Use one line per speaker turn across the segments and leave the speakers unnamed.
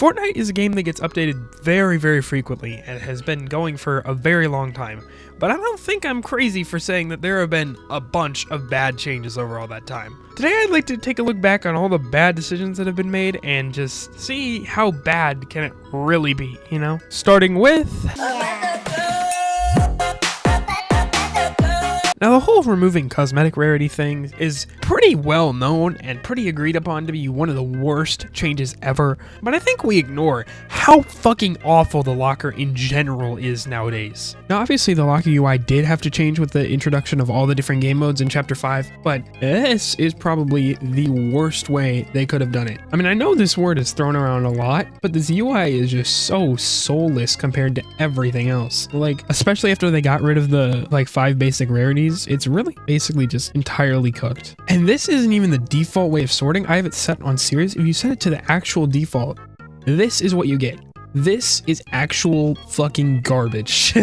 Fortnite is a game that gets updated very, very frequently and has been going for a very long time, but I don't think I'm crazy for saying that there have been a bunch of bad changes over all that time. Today I'd like to take a look back on all the bad decisions that have been made and just see how bad can it really be, you know? Starting with... Now, the whole removing cosmetic rarity thing is pretty well known and pretty agreed upon to be one of the worst changes ever, but I think we ignore how fucking awful the locker in general is nowadays. Now, obviously, the locker UI did have to change with the introduction of all the different game modes in Chapter 5, but this is probably the worst way they could have done it. I mean, I know this word is thrown around a lot, but this UI is just so soulless compared to everything else. Like, especially after they got rid of the, 5 basic rarities, it's really basically just entirely cooked. And this isn't even the default way of sorting. I have it set on series. If you set it to the actual default, this is what you get. This is actual fucking garbage.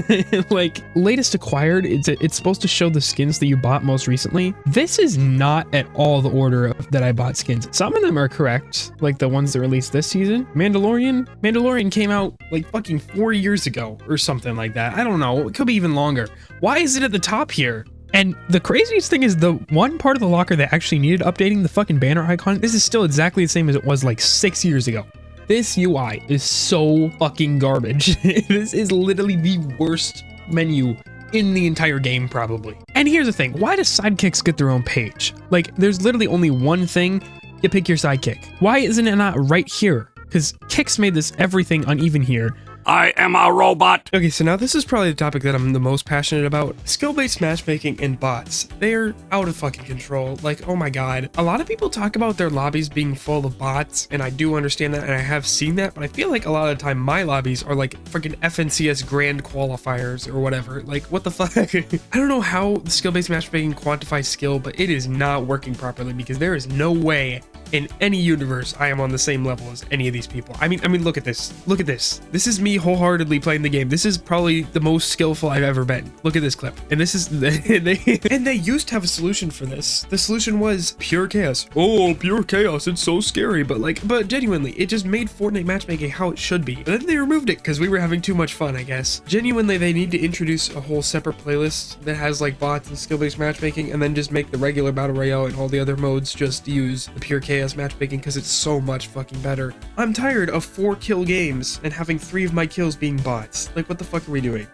Like, latest acquired, it's supposed to show the skins that you bought most recently. This is not at all the order that I bought skins. Some of them are correct, like the ones that released this season. Mandalorian came out like fucking 4 years ago or something like that. I don't know, it could be even longer. Why is it at the top here? And the craziest thing is the one part of the locker that actually needed updating, the fucking banner icon, this is still exactly the same as it was like 6 years ago. This UI is so fucking garbage. This is literally the worst menu in the entire game, probably. And here's the thing, why do sidekicks get their own page? Like, there's literally only one thing, you pick your sidekick. Why isn't it not right here? Because kicks made this everything uneven here.
I am a robot.
Okay, so now this is probably the topic that I'm the most passionate about. Skill-based matchmaking and bots. They're out of fucking control. Like, oh my god. A lot of people talk about their lobbies being full of bots, and I do understand that, and I have seen that, but I feel like a lot of the time my lobbies are like freaking FNCS grand qualifiers or whatever. Like, what the fuck? I don't know how the skill-based matchmaking quantifies skill, but it is not working properly because there is no way in any universe I am on the same level as any of these people. I mean, look at this. Look at this. This is me wholeheartedly playing the game. This is probably the most skillful I've ever been. Look at this clip. And this is they used to have a solution for this. The solution was pure chaos. Oh, pure chaos. It's so scary. But genuinely, it just made Fortnite matchmaking how it should be. But then they removed it because we were having too much fun, I guess. Genuinely, they need to introduce a whole separate playlist that has like bots and skill-based matchmaking, and then just make the regular battle royale and all the other modes just use the pure chaos matchmaking because it's so much fucking better. I'm tired of 4 kill games and having 3 of my kills being bots. Like, what the fuck are we doing?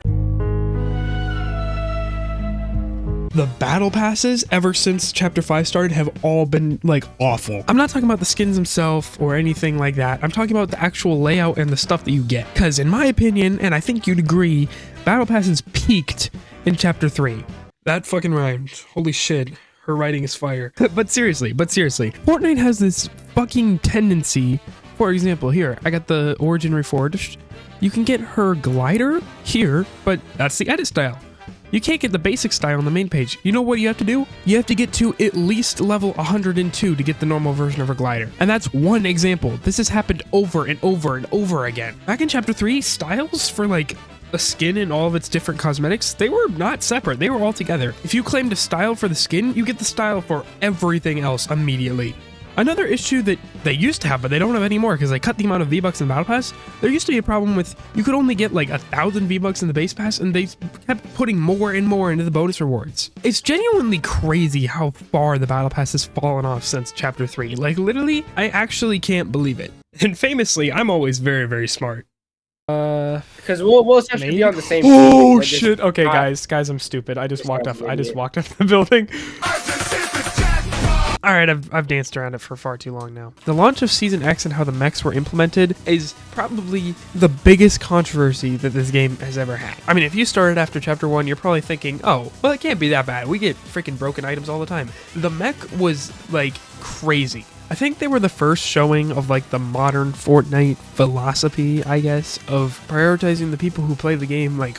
The battle passes ever since Chapter 5 started have all been like awful. I'm not talking about the skins themselves or anything like that. I'm talking about the actual layout and the stuff that you get. Because in my opinion, and I think you'd agree, battle passes peaked in Chapter 3. That fucking rhymed. Holy shit. Her writing is fire. But seriously, Fortnite has this fucking tendency. For example, here, I got the Origin Reforged. You can get her glider here, but that's the edit style. You can't get the basic style on the main page. You know what you have to do? You have to get to at least level 102 to get the normal version of her glider. And that's one example. This has happened over and over and over again. Back in Chapter 3, styles for like the skin and all of its different cosmetics, they were not separate, they were all together. If you claimed a style for the skin, you get the style for everything else immediately. Another issue that they used to have, but they don't have anymore because they cut the amount of V-Bucks in the Battle Pass, there used to be a problem with, you could only get like 1,000 V-Bucks in the base pass, and they kept putting more and more into the bonus rewards. It's genuinely crazy how far the Battle Pass has fallen off since Chapter 3. Like, literally, I actually can't believe it. And famously, I'm always very, very smart.
Because we'll essentially be on the same
team. Oh
like
shit! Okay, guys, I'm stupid. I just walked off the building. All right, I've danced around it for far too long now. The launch of Season X and how the mechs were implemented is probably the biggest controversy that this game has ever had. I mean, if you started after Chapter 1, you're probably thinking, oh, well, it can't be that bad. We get freaking broken items all the time. The mech was like crazy. I think they were the first showing of like the modern Fortnite philosophy, I guess, of prioritizing the people who play the game like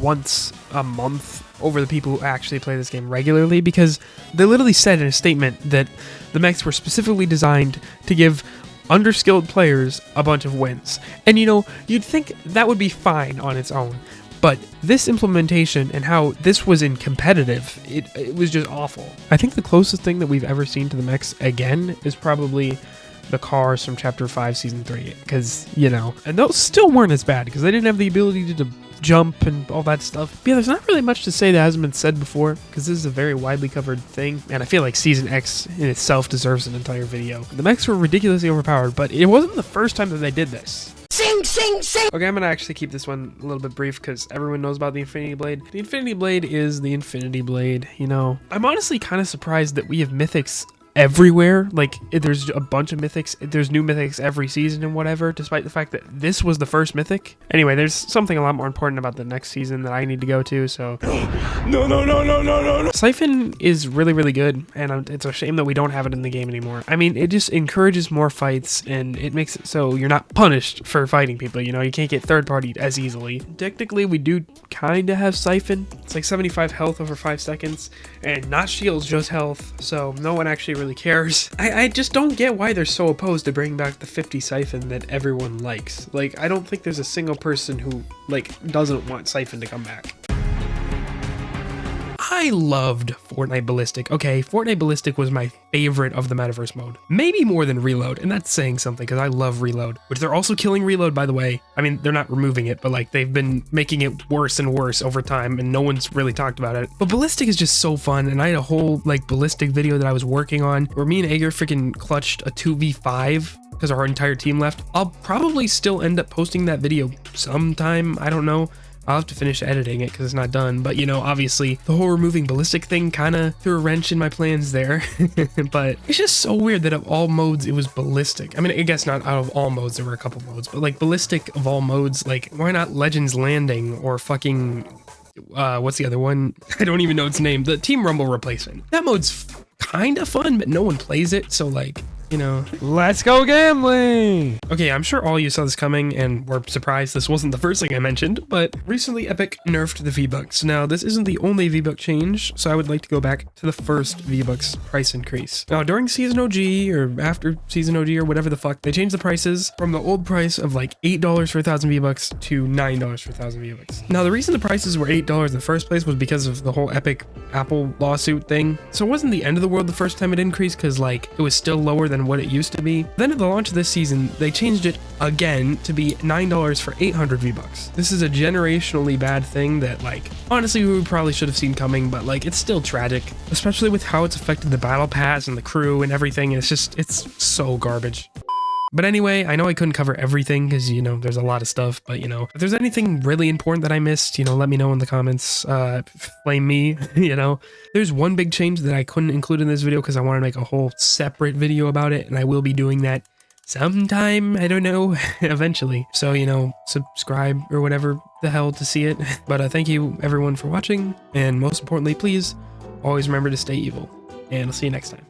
once a month over the people who actually play this game regularly, because they literally said in a statement that the mechs were specifically designed to give underskilled players a bunch of wins. And you know, you'd think that would be fine on its own, but this implementation and how this was in competitive, it was just awful. I think the closest thing that we've ever seen to the mechs again is probably the cars from Chapter 5, Season 3, because, you know, and those still weren't as bad, because they didn't have the ability to jump and all that stuff. But yeah, there's not really much to say that hasn't been said before, because this is a very widely covered thing, and I feel like Season X in itself deserves an entire video. The mechs were ridiculously overpowered, but it wasn't the first time that they did this.
Sing, sing, sing!
Okay, I'm gonna actually keep this one a little bit brief because everyone knows about the Infinity Blade. The Infinity Blade is the Infinity Blade, you know. I'm honestly kind of surprised that we have mythics everywhere. Like, there's a bunch of mythics, there's new mythics every season and whatever, despite the fact that this was the first mythic. Anyway, there's something a lot more important about the next season that I need to go to, so no. Siphon is really good, and it's a shame that we don't have it in the game anymore. I mean, it just encourages more fights, and it makes it so you're not punished for fighting people, you know. You can't get third-partied as easily. Technically, we do kind of have Siphon. It's like 75 health over 5 seconds, and not shields, just health, so no one actually really cares. I just don't get why they're so opposed to bringing back the 50 Siphon that everyone likes. Like, I don't think there's a single person who, like, doesn't want Siphon to come back. I loved Fortnite Ballistic. Okay, Fortnite Ballistic was my favorite of the Metaverse mode. Maybe more than Reload, and that's saying something because I love Reload, which they're also killing Reload, by the way. I mean, they're not removing it, but like they've been making it worse and worse over time, and no one's really talked about it. But Ballistic is just so fun, and I had a whole like Ballistic video that I was working on where me and Ager freaking clutched a 2v5 because our entire team left. I'll probably still end up posting that video sometime, I don't know. I'll have to finish editing it because it's not done, but you know, obviously the whole removing Ballistic thing kind of threw a wrench in my plans there. But it's just so weird that of all modes it was Ballistic. I mean, I guess not out of all modes, there were a couple modes, but like Ballistic of all modes, like why not Legends Landing or fucking what's the other one? I don't even know its name. The Team Rumble replacement. That mode's kind of fun, but no one plays it, so like, you know, let's go gambling. Okay, I'm sure all you saw this coming and were surprised this wasn't the first thing I mentioned, but recently Epic nerfed the V-Bucks. Now, this isn't the only V-Buck change, so I would like to go back to the first V-Bucks price increase. Now, during Season OG or after Season OG or whatever the fuck, they changed the prices from the old price of like $8 for 1,000 V-Bucks to $9 for 1,000 V-Bucks. Now, the reason the prices were $8 in the first place was because of the whole Epic Apple lawsuit thing. So it wasn't the end of the world the first time it increased because like it was still lower than what it used to be. Then at the launch of this season, they changed it again to be $9 for 800 V-Bucks. This is a generationally bad thing that like, honestly, we probably should have seen coming, but like, it's still tragic, especially with how it's affected the battle pass and the crew and everything. It's just, it's so garbage. But anyway, I know I couldn't cover everything because, you know, there's a lot of stuff, but, you know, if there's anything really important that I missed, you know, let me know in the comments, flame me, you know. There's one big change that I couldn't include in this video because I want to make a whole separate video about it, and I will be doing that sometime, I don't know, eventually. So, you know, subscribe or whatever the hell to see it. But thank you everyone for watching, and most importantly, please always remember to stay evil, and I'll see you next time.